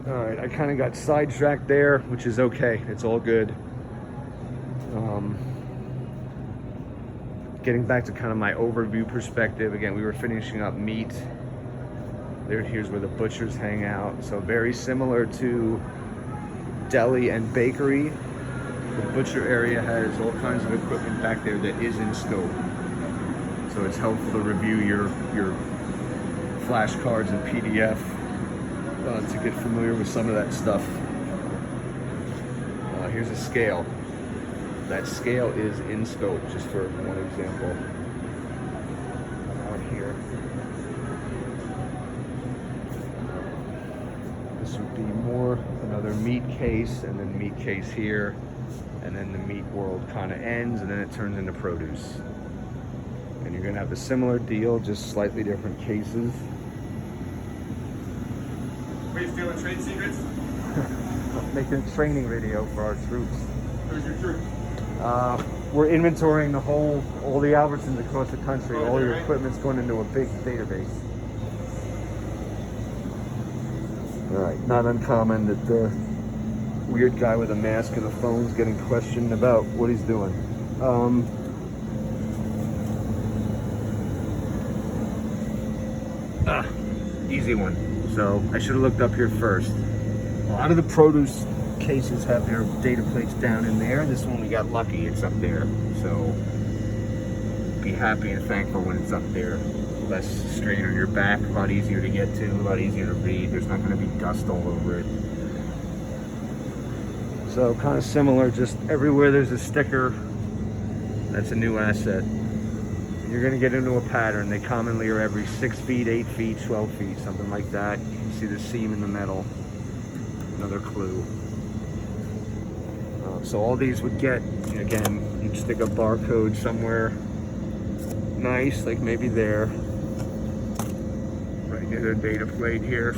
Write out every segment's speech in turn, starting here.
All right, I kind of got sidetracked there, which is okay. It's all good. Getting back to kind of my overview perspective, again, we were finishing up meat. Here's where the butchers hang out. So very similar to deli and bakery. The butcher area has all kinds of equipment back there that is in scope. So it's helpful to review your flashcards and PDF to get familiar with some of that stuff. Here's a scale. That scale is in scope, just for one example. Out here. This would be more another meat case, and then meat case here, and then the meat world kind of ends, and then it turns into produce. And you're gonna have a similar deal, just slightly different cases. Are you stealing trade secrets? Making a training video for our troops. Who's your troop? We're inventorying all the Albertsons across the country. Oh, all your right. equipment's going into a big database. All right, not uncommon that the weird guy with a mask and a phone's getting questioned about what he's doing. Easy one. So I should have looked up here first. A lot of the produce cases have their data plates down in there. This one we got lucky, it's up there. So be happy and thankful when it's up there. Less strain on your back, a lot easier to get to, a lot easier to read. There's not going to be dust all over it. So kind of similar, just everywhere there's a sticker, that's a new asset. You're going to get into a pattern. They commonly are every 6 feet, 8 feet, 12 feet, something like that. You can see the seam in the metal. Another clue. So all these would get, again, you'd stick a barcode somewhere nice, like maybe there. Right near the data plate here.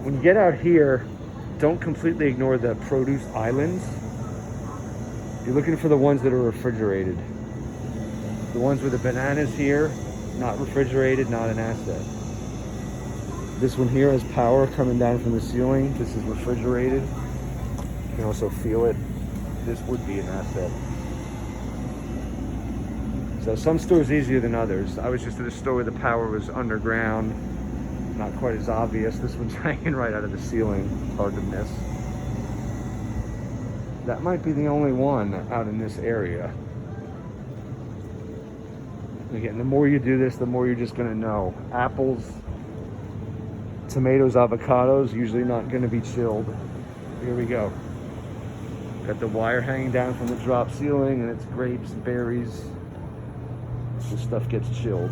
When you get out here, don't completely ignore the produce islands. You're looking for the ones that are refrigerated. The ones with the bananas here, not refrigerated, not an asset. This one here has power coming down from the ceiling. This is refrigerated. You can also feel it. This would be an asset. So some stores easier than others. I was just at a store where the power was underground, not quite as obvious. This one's hanging right out of the ceiling. Hard to miss. That might be the only one out in this area. Again, the more you do this, the more you're just going to know. Apples, tomatoes, avocados, usually not going to be chilled. Here we go. Got the wire hanging down from the drop ceiling, and it's grapes, berries. This stuff gets chilled.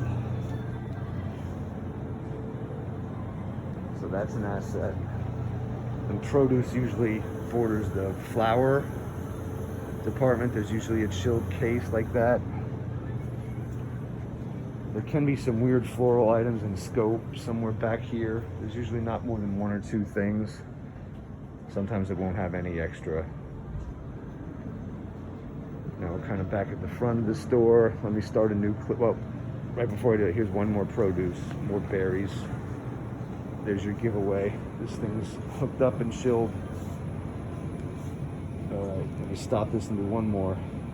So that's an asset. And produce usually borders the flower department. There's usually a chilled case like that. There can be some weird floral items in scope somewhere back here. There's usually not more than 1 or 2 things. Sometimes it won't have any extra. Now we're kind of back at the front of the store. Let me start a new clip. Well, right before I do it, here's one more produce, more berries. There's your giveaway. This thing's hooked up and chilled. All right, let me stop this and do one more.